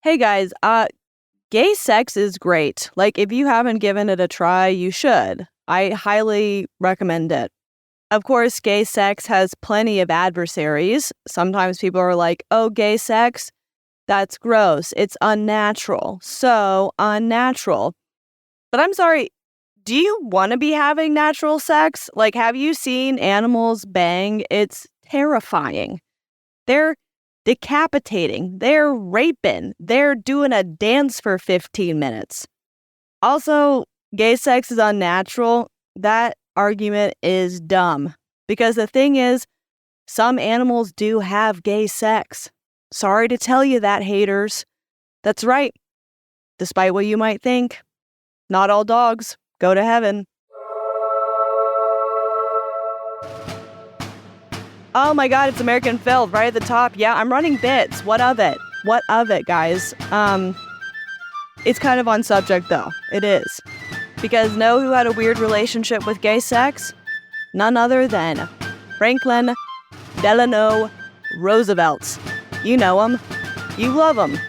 Hey guys, gay sex is great. Like, if you haven't given it a try, you should. I highly recommend it. Of course, gay sex has plenty of adversaries. Sometimes people are like, oh, gay sex? That's gross. It's unnatural. So unnatural. But I'm sorry, do you want to be having natural sex? Like, have you seen animals bang? It's terrifying. They're decapitating, they're raping, they're doing a dance for 15 minutes. Also, gay sex is unnatural. That argument is dumb. Because the thing is, some animals do have gay sex. Sorry to tell you that, haters. That's right. Despite what you might think, not all dogs go to heaven. Oh my god, it's American Filth right at the top. Yeah, I'm running bits. What of it? What of it, guys? It's kind of on subject though. It is. Because know who had a weird relationship with gay sex? None other than Franklin Delano Roosevelt. You know him. You love him.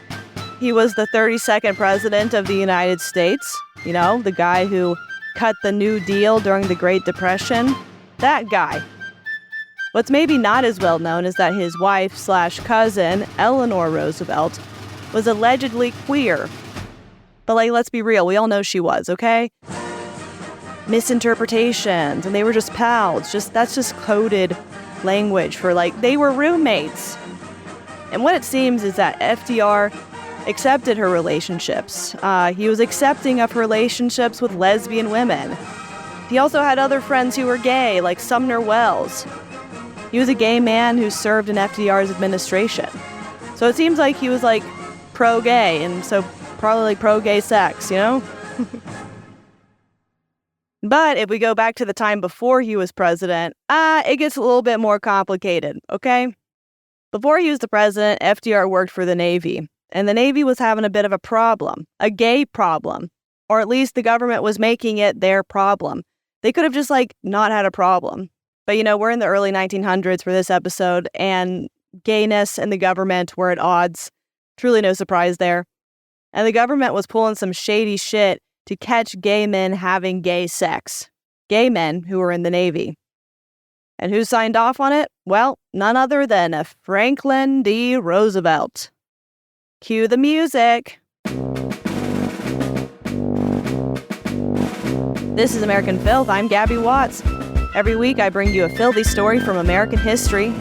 He was the 32nd president of the United States. You know, the guy who cut the New Deal during the Great Depression. That guy. What's maybe not as well known is that his wife/cousin, Eleanor Roosevelt, was allegedly queer. But let's be real, we all know she was, okay? Misinterpretations, and they were just pals. That's just coded language for they were roommates. And what it seems is that FDR accepted her relationships. He was accepting of relationships with lesbian women. He also had other friends who were gay, like Sumner Wells. He was a gay man who served in FDR's administration. So it seems like he was pro-gay, and so probably pro-gay sex, you know? But if we go back to the time before he was president, it gets a little bit more complicated, okay? Before he was the president, FDR worked for the Navy, and the Navy was having a bit of a problem, a gay problem, or at least the government was making it their problem. They could have just not had a problem. But, we're in the early 1900s for this episode, and gayness and the government were at odds. Truly no surprise there. And the government was pulling some shady shit to catch gay men having gay sex. Gay men who were in the Navy. And who signed off on it? Well, none other than Franklin D. Roosevelt. Cue the music. This is American Filth. I'm Gabby Watts. Every week, I bring you a filthy story from American history.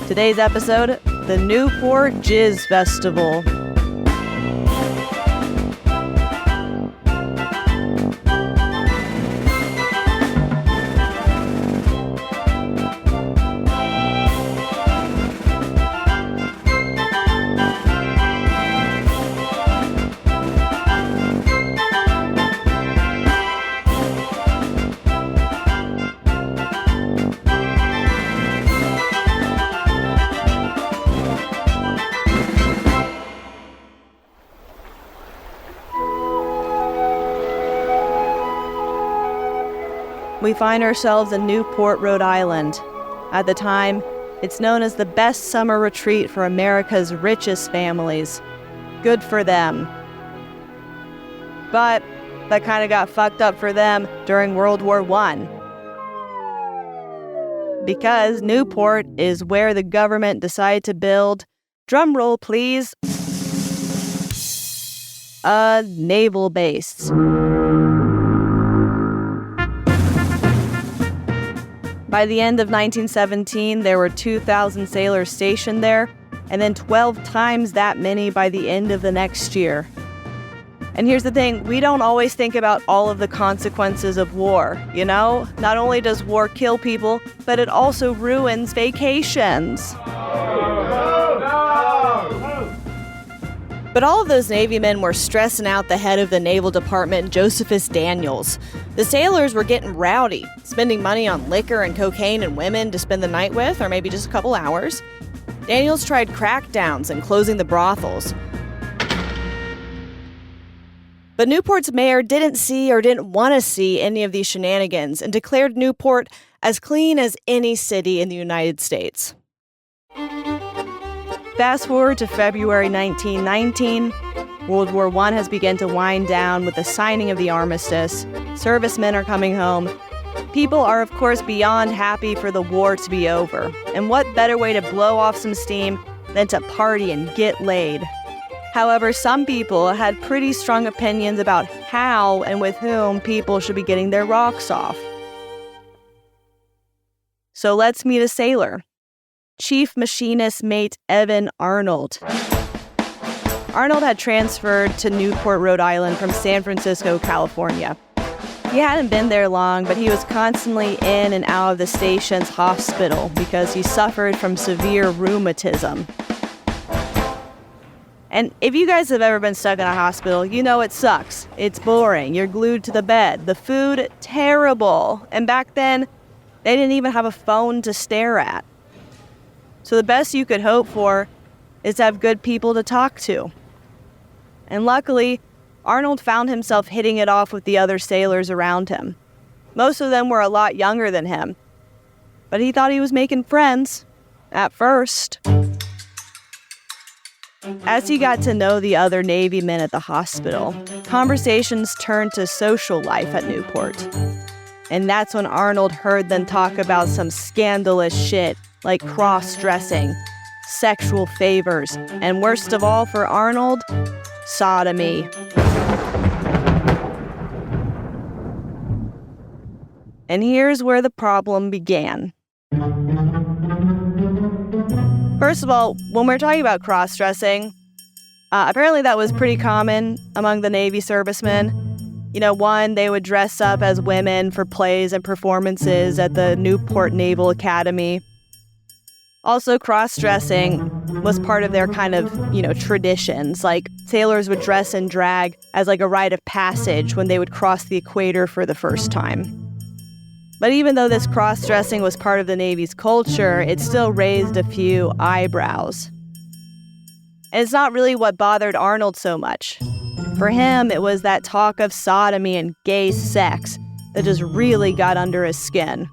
Today's episode, the Newport Jizz Festival. We find ourselves in Newport, Rhode Island. At the time, it's known as the best summer retreat for America's richest families. Good for them. But that kind of got fucked up for them during World War I. Because Newport is where the government decided to build, drum roll please, a naval base. By the end of 1917, there were 2,000 sailors stationed there, and then 12 times that many by the end of the next year. And here's the thing, we don't always think about all of the consequences of war, you know? Not only does war kill people, but it also ruins vacations. But all of those Navy men were stressing out the head of the Naval Department, Josephus Daniels. The sailors were getting rowdy, spending money on liquor and cocaine and women to spend the night with, or maybe just a couple hours. Daniels tried crackdowns and closing the brothels. But Newport's mayor didn't see or didn't want to see any of these shenanigans and declared Newport as clean as any city in the United States. Fast forward to February 1919, World War I has begun to wind down with the signing of the armistice. Servicemen are coming home. People are, of course, beyond happy for the war to be over. And what better way to blow off some steam than to party and get laid? However, some people had pretty strong opinions about how and with whom people should be getting their rocks off. So let's meet a sailor. Chief Machinist Mate Evan Arnold. Arnold had transferred to Newport, Rhode Island from San Francisco, California. He hadn't been there long, but he was constantly in and out of the station's hospital because he suffered from severe rheumatism. And if you guys have ever been stuck in a hospital, you know it sucks. It's boring. You're glued to the bed. The food, terrible. And back then, they didn't even have a phone to stare at. So the best you could hope for is to have good people to talk to. And luckily, Arnold found himself hitting it off with the other sailors around him. Most of them were a lot younger than him, but he thought he was making friends, at first. As he got to know the other Navy men at the hospital, conversations turned to social life at Newport. And that's when Arnold heard them talk about some scandalous shit like cross-dressing, sexual favors, and worst of all for Arnold, sodomy. And here's where the problem began. First of all, when we're talking about cross-dressing, apparently that was pretty common among the Navy servicemen. You know, one, they would dress up as women for plays and performances at the Newport Naval Academy. Also, cross-dressing was part of their kind of, traditions. Like, sailors would dress in drag as like a rite of passage when they would cross the equator for the first time. But even though this cross-dressing was part of the Navy's culture, it still raised a few eyebrows. And it's not really what bothered Arnold so much. For him, it was that talk of sodomy and gay sex that just really got under his skin.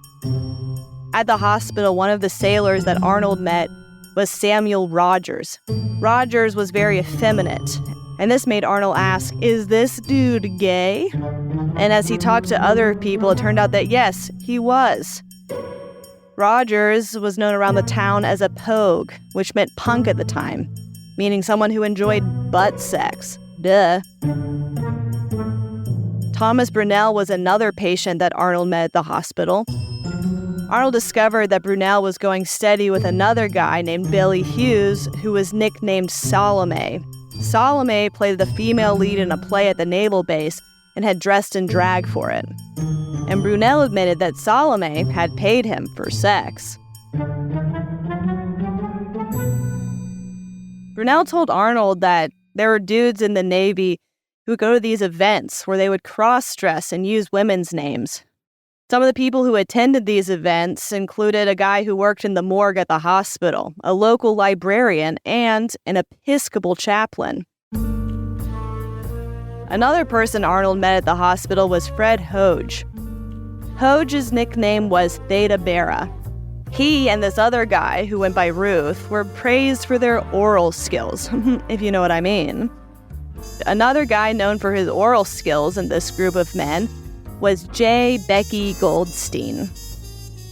At the hospital, one of the sailors that Arnold met was Samuel Rogers. Rogers was very effeminate, and this made Arnold ask, "Is this dude gay?" And as he talked to other people, it turned out that yes, he was. Rogers was known around the town as a pogue, which meant punk at the time, meaning someone who enjoyed butt sex. Duh. Thomas Brunel was another patient that Arnold met at the hospital. Arnold discovered that Brunel was going steady with another guy named Billy Hughes, who was nicknamed Salome. Salome played the female lead in a play at the naval base and had dressed in drag for it. And Brunel admitted that Salome had paid him for sex. Brunel told Arnold that there were dudes in the Navy who would go to these events where they would cross-dress and use women's names. Some of the people who attended these events included a guy who worked in the morgue at the hospital, a local librarian, and an Episcopal chaplain. Another person Arnold met at the hospital was Fred Hoge. Hoge's nickname was Theta Bera. He and this other guy, who went by Ruth, were praised for their oral skills, if you know what I mean. Another guy known for his oral skills in this group of men was J. Becky Goldstein.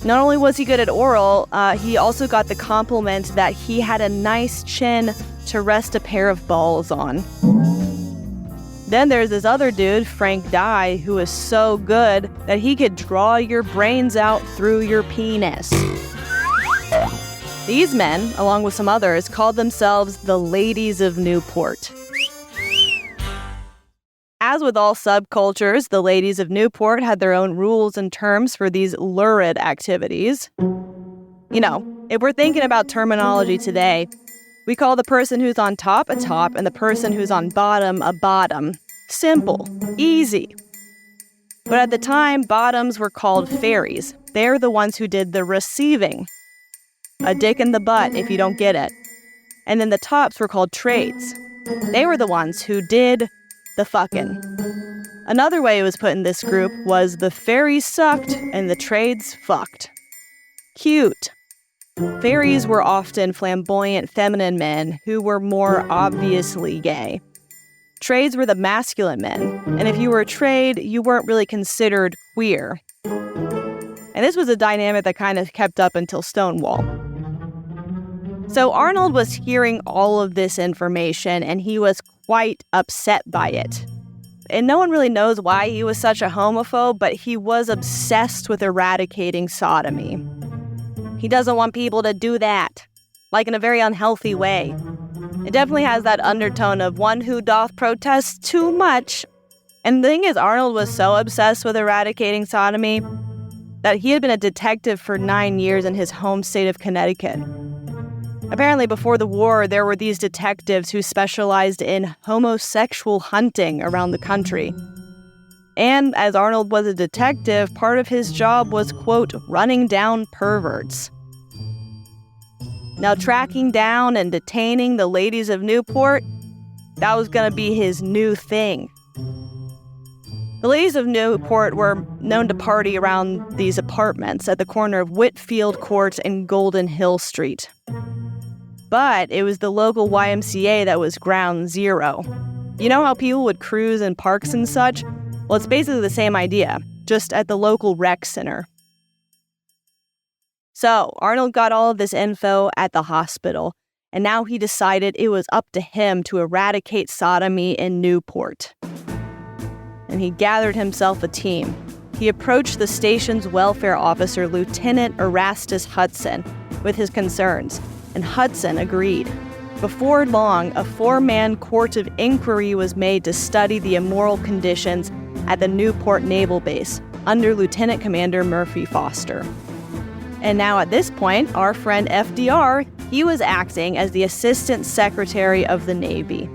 Not only was he good at oral, he also got the compliment that he had a nice chin to rest a pair of balls on. Then there's this other dude, Frank Dye, who was so good that he could draw your brains out through your penis. These men, along with some others, called themselves the Ladies of Newport. As with all subcultures, the Ladies of Newport had their own rules and terms for these lurid activities. You know, if we're thinking about terminology today, we call the person who's on top a top and the person who's on bottom a bottom. Simple, easy. But at the time, bottoms were called fairies. They're the ones who did the receiving. A dick in the butt if you don't get it. And then the tops were called trades. They were the ones who did the fucking. Another way it was put in this group was the fairies sucked and the trades fucked. Cute. Fairies were often flamboyant feminine men who were more obviously gay. Trades were the masculine men, and if you were a trade, you weren't really considered queer. And this was a dynamic that kind of kept up until Stonewall. So Arnold was hearing all of this information, and he was quite upset by it. And no one really knows why he was such a homophobe, but he was obsessed with eradicating sodomy. He doesn't want people to do that, like in a very unhealthy way. It definitely has that undertone of one who doth protest too much. And the thing is, Arnold was so obsessed with eradicating sodomy that he had been a detective for 9 years in his home state of Connecticut. Apparently, before the war, there were these detectives who specialized in homosexual hunting around the country. And as Arnold was a detective, part of his job was, quote, running down perverts. Now, tracking down and detaining the ladies of Newport, that was going to be his new thing. The ladies of Newport were known to party around these apartments at the corner of Whitfield Court and Golden Hill Street. But it was the local YMCA that was ground zero. You know how people would cruise in parks and such? Well, it's basically the same idea, just at the local rec center. So Arnold got all of this info at the hospital, and now he decided it was up to him to eradicate sodomy in Newport. And he gathered himself a team. He approached the station's welfare officer, Lieutenant Erastus Hudson, with his concerns, and Hudson agreed. Before long, a 4-man court of inquiry was made to study the immoral conditions at the Newport Naval Base under Lieutenant Commander Murphy Foster. And now at this point, our friend FDR, he was acting as the Assistant Secretary of the Navy.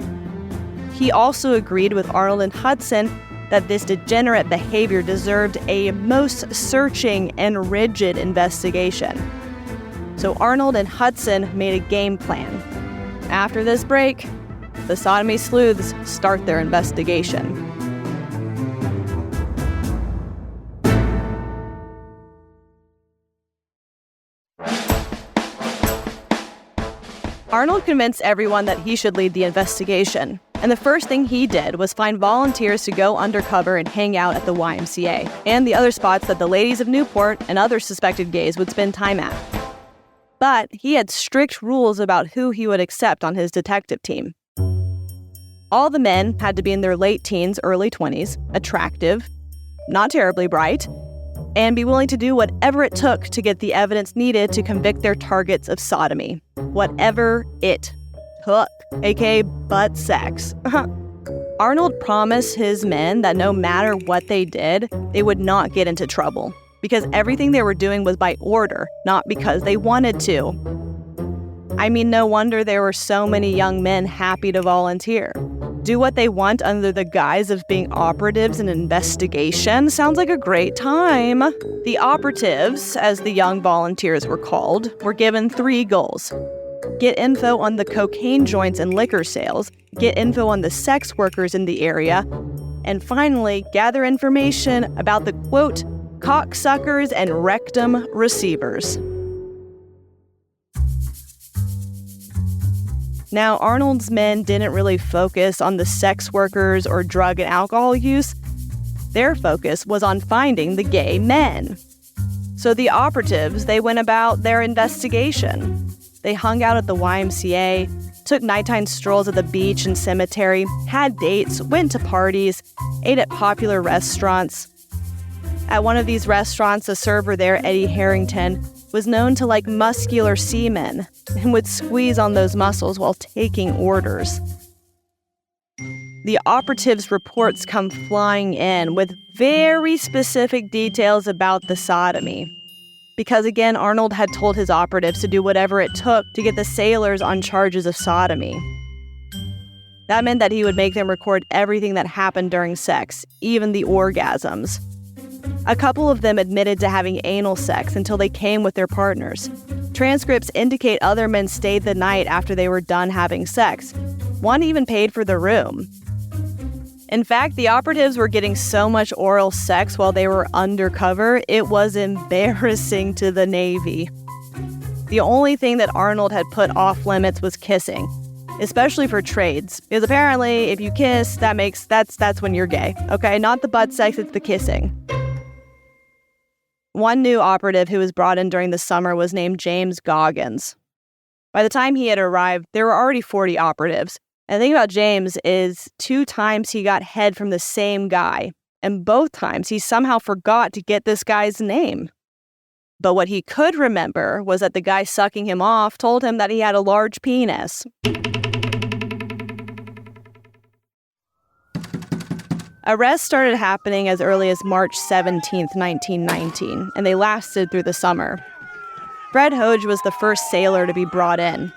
He also agreed with Arnold and Hudson that this degenerate behavior deserved a most searching and rigid investigation. So Arnold and Hudson made a game plan. After this break, the sodomy sleuths start their investigation. Arnold convinced everyone that he should lead the investigation, and the first thing he did was find volunteers to go undercover and hang out at the YMCA and the other spots that the ladies of Newport and other suspected gays would spend time at. But he had strict rules about who he would accept on his detective team. All the men had to be in their late teens, early 20s, attractive, not terribly bright, and be willing to do whatever it took to get the evidence needed to convict their targets of sodomy. Whatever it took, aka butt sex. Arnold promised his men that no matter what they did, they would not get into trouble, because everything they were doing was by order, not because they wanted to. I mean, no wonder there were so many young men happy to volunteer. Do what they want under the guise of being operatives in an investigation sounds like a great time. The operatives, as the young volunteers were called, were given 3 goals. Get info on the cocaine joints and liquor sales, get info on the sex workers in the area, and finally, gather information about the, quote, cocksuckers and rectum receivers. Now, Arnold's men didn't really focus on the sex workers or drug and alcohol use. Their focus was on finding the gay men. So the operatives, they went about their investigation. They hung out at the YMCA, took nighttime strolls at the beach and cemetery, had dates, went to parties, ate at popular restaurants. At one of these restaurants, a server there, Eddie Harrington, was known to like muscular seamen and would squeeze on those muscles while taking orders. The operatives' reports come flying in with very specific details about the sodomy. Because again, Arnold had told his operatives to do whatever it took to get the sailors on charges of sodomy. That meant that he would make them record everything that happened during sex, even the orgasms. A couple of them admitted to having anal sex until they came with their partners. Transcripts indicate other men stayed the night after they were done having sex. One even paid for the room. In fact, the operatives were getting so much oral sex while they were undercover, it was embarrassing to the Navy. The only thing that Arnold had put off limits was kissing. especially for trades. Because apparently, if you kiss, that's when you're gay. Okay, not the butt sex, it's the kissing. One new operative who was brought in during the summer was named James Goggins. By the time he had arrived, there were already 40 operatives. And the thing about James is 2 times he got head from the same guy, and both times he somehow forgot to get this guy's name. But what he could remember was that the guy sucking him off told him that he had a large penis. Arrests started happening as early as March 17, 1919, and they lasted through the summer. Fred Hoge was the first sailor to be brought in.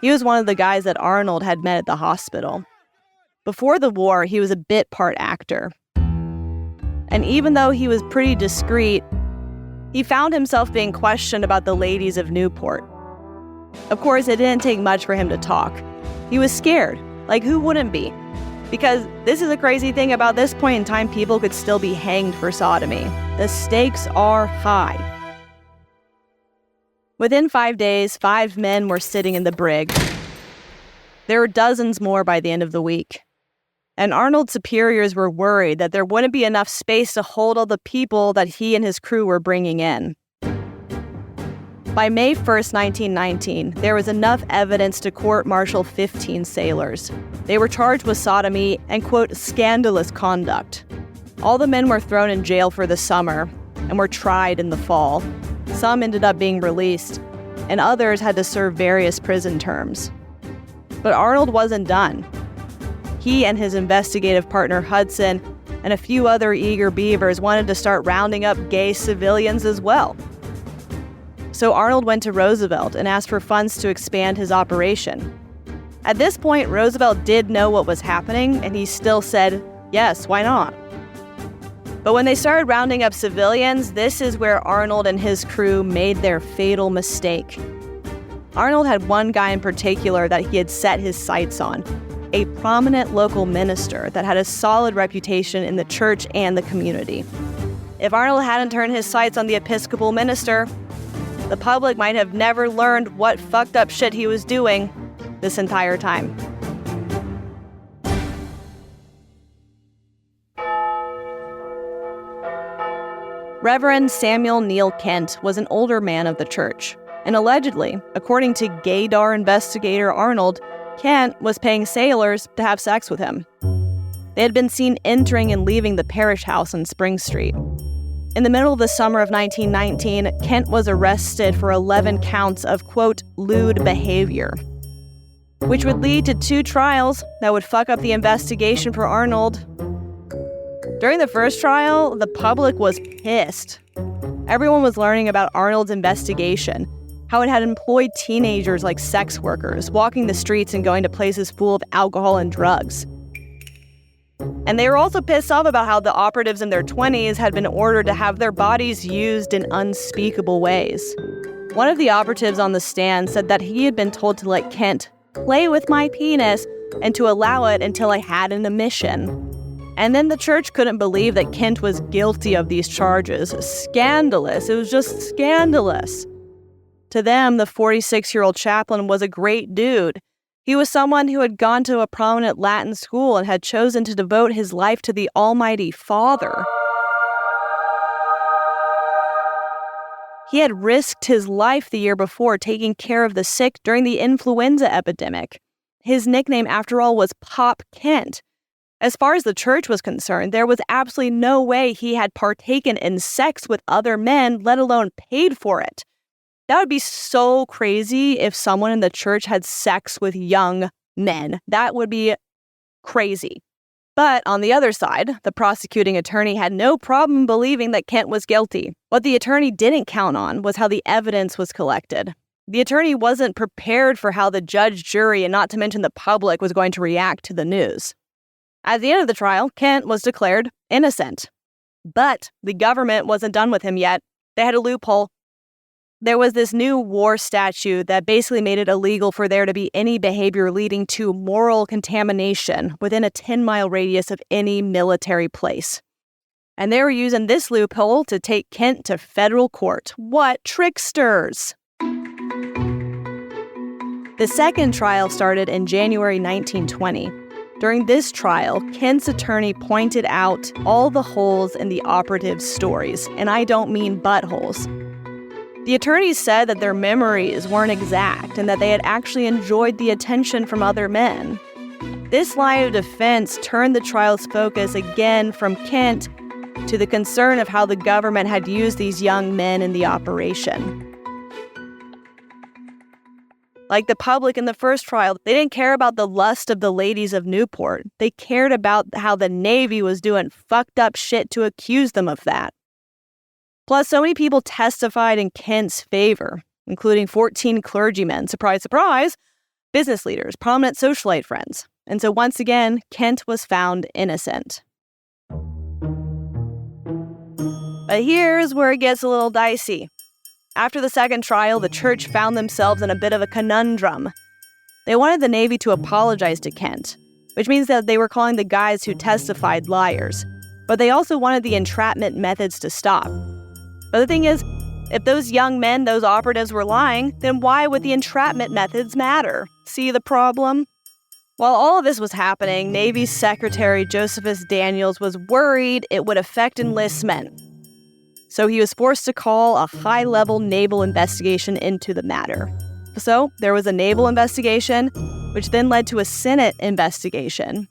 He was one of the guys that Arnold had met at the hospital. Before the war, he was a bit part actor. And even though he was pretty discreet, he found himself being questioned about the ladies of Newport. Of course, it didn't take much for him to talk. He was scared. Like, who wouldn't be? Because this is a crazy thing, about this point in time, people could still be hanged for sodomy. The stakes are high. Within 5 days, 5 men were sitting in the brig. There were dozens more by the end of the week. And Arnold's superiors were worried that there wouldn't be enough space to hold all the people that he and his crew were bringing in. By May 1st, 1919, there was enough evidence to court-martial 15 sailors. They were charged with sodomy and, quote, scandalous conduct. All the men were thrown in jail for the summer and were tried in the fall. Some ended up being released, and others had to serve various prison terms. But Arnold wasn't done. He and his investigative partner Hudson and a few other eager beavers wanted to start rounding up gay civilians as well. So Arnold went to Roosevelt and asked for funds to expand his operation. At this point, Roosevelt did know what was happening, and he still said, yes, why not? But when they started rounding up civilians, this is where Arnold and his crew made their fatal mistake. Arnold had one guy in particular that he had set his sights on, a prominent local minister that had a solid reputation in the church and the community. If Arnold hadn't turned his sights on the Episcopal minister, the public might have never learned what fucked up shit he was doing this entire time. Reverend Samuel Neil Kent was an older man of the church, and allegedly, according to gaydar investigator Arnold, Kent was paying sailors to have sex with him. They had been seen entering and leaving the parish house on Spring Street. In the middle of the summer of 1919, Kent was arrested for 11 counts of, quote, lewd behavior, which would lead to 2 trials that would fuck up the investigation for Arnold. During the first trial, the public was pissed. Everyone was learning about Arnold's investigation, how it had employed teenagers like sex workers, walking the streets and going to places full of alcohol and drugs. And they were also pissed off about how the operatives in their 20s had been ordered to have their bodies used in unspeakable ways. One of the operatives on the stand said that he had been told to let Kent play with my penis and to allow it until I had an emission. And then the church couldn't believe that Kent was guilty of these charges. Scandalous. It was just scandalous. To them, the 46-year-old chaplain was a great dude. He was someone who had gone to a prominent Latin school and had chosen to devote his life to the Almighty Father. He had risked his life the year before taking care of the sick during the influenza epidemic. His nickname, after all, was Pop Kent. As far as the church was concerned, there was absolutely no way he had partaken in sex with other men, let alone paid for it. That would be so crazy if someone in the church had sex with young men. That would be crazy. But on the other side, the prosecuting attorney had no problem believing that Kent was guilty. What the attorney didn't count on was how the evidence was collected. The attorney wasn't prepared for how the judge, jury, and not to mention the public was going to react to the news. At the end of the trial, Kent was declared innocent. But the government wasn't done with him yet. They had a loophole. There was this new war statute that basically made it illegal for there to be any behavior leading to moral contamination within a 10-mile radius of any military place. And they were using this loophole to take Kent to federal court. What tricksters! The second trial started in January 1920. During this trial, Kent's attorney pointed out all the holes in the operatives' stories, and I don't mean buttholes. The attorneys said that their memories weren't exact and that they had actually enjoyed the attention from other men. This line of defense turned the trial's focus again from Kent to the concern of how the government had used these young men in the operation. Like the public in the first trial, they didn't care about the lust of the ladies of Newport. They cared about how the Navy was doing fucked up shit to accuse them of that. Plus, so many people testified in Kent's favor, including 14 clergymen, surprise, surprise, business leaders, prominent socialite friends. And so once again, Kent was found innocent. But here's where it gets a little dicey. After the second trial, the church found themselves in a bit of a conundrum. They wanted the Navy to apologize to Kent, which means that they were calling the guys who testified liars. But they also wanted the entrapment methods to stop. But the thing is, if those young men, those operatives were lying, then why would the entrapment methods matter? See the problem? While all of this was happening, Navy Secretary Josephus Daniels was worried it would affect enlistment. So he was forced to call a high-level naval investigation into the matter. So there was a naval investigation, which then led to a Senate investigation.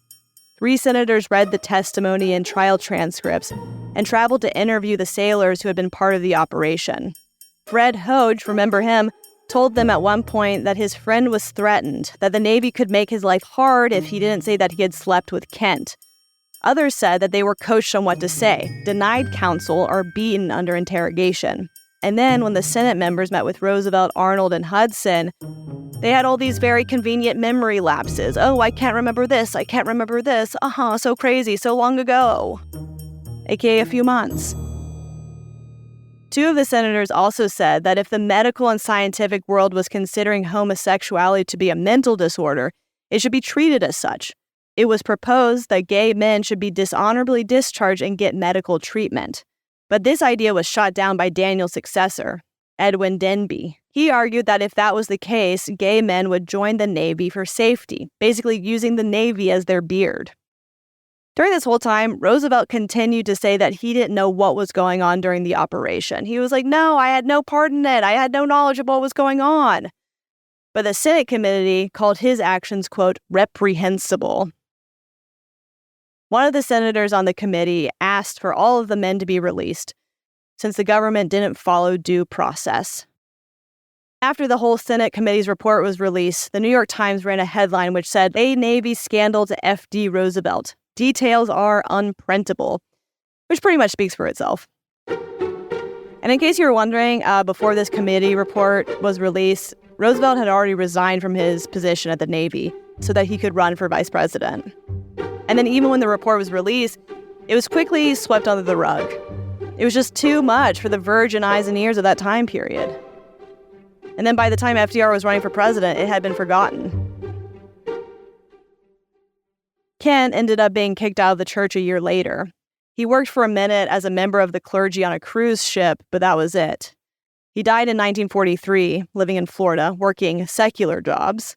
3 senators read the testimony and trial transcripts and traveled to interview the sailors who had been part of the operation. Fred Hodge, remember him, told them at one point that his friend was threatened, that the Navy could make his life hard if he didn't say that he had slept with Kent. Others said that they were coached on what to say, denied counsel, or beaten under interrogation. And then when the Senate members met with Roosevelt, Arnold, and Hudson, they had all these very convenient memory lapses. Oh, I can't remember this. I can't remember this. So crazy, so long ago. AKA a few months. 2 of the senators also said that if the medical and scientific world was considering homosexuality to be a mental disorder, it should be treated as such. It was proposed that gay men should be dishonorably discharged and get medical treatment. But this idea was shot down by Daniel's successor, Edwin Denby. He argued that if that was the case, gay men would join the Navy for safety, basically using the Navy as their beard. During this whole time, Roosevelt continued to say that he didn't know what was going on during the operation. He was like, no, I had no part in it. I had no knowledge of what was going on. But the Senate committee called his actions, quote, reprehensible. One of the senators on the committee asked for all of the men to be released, since the government didn't follow due process. After the whole Senate committee's report was released, the New York Times ran a headline which said, "A Navy Scandal to F.D. Roosevelt. Details are unprintable," which pretty much speaks for itself. And in case you were wondering, before this committee report was released, Roosevelt had already resigned from his position at the Navy so that he could run for vice president. And then even when the report was released, it was quickly swept under the rug. It was just too much for the virgin eyes and ears of that time period. And then by the time FDR was running for president, it had been forgotten. Kent ended up being kicked out of the church a year later. He worked for a minute as a member of the clergy on a cruise ship, but that was it. He died in 1943, living in Florida, working secular jobs.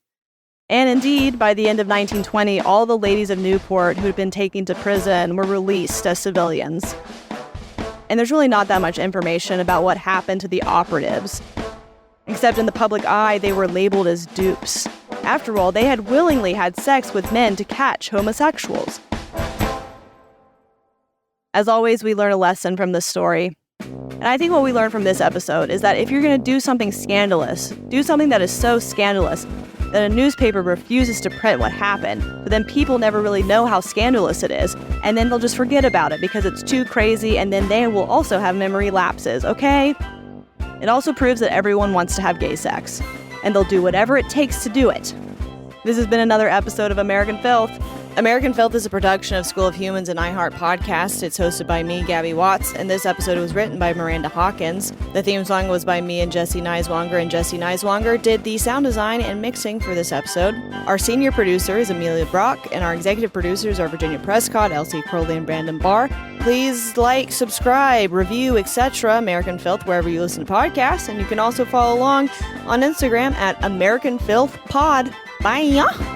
And indeed, by the end of 1920, all the ladies of Newport who had been taken to prison were released as civilians. And there's really not that much information about what happened to the operatives. Except in the public eye, they were labeled as dupes. After all, they had willingly had sex with men to catch homosexuals. As always, we learn a lesson from this story. And I think what we learned from this episode is that if you're going to do something scandalous, do something that is so scandalous that a newspaper refuses to print what happened, but then people never really know how scandalous it is, and then they'll just forget about it because it's too crazy, and then they will also have memory lapses, okay? It also proves that everyone wants to have gay sex, and they'll do whatever it takes to do it. This has been another episode of American Filth. American Filth is a production of School of Humans and iHeart Podcast. It's hosted by me, Gabby Watts, and this episode was written by Miranda Hawkins. The theme song was by me and Jesse Neiswanger, and Jesse Neiswanger did the sound design and mixing for this episode. Our senior producer is Amelia Brock, and our executive producers are Virginia Prescott, Elsie Crowley, and Brandon Barr. Please like, subscribe, review, etc. American Filth wherever you listen to podcasts, and you can also follow along on Instagram at American Filth Pod. Bye!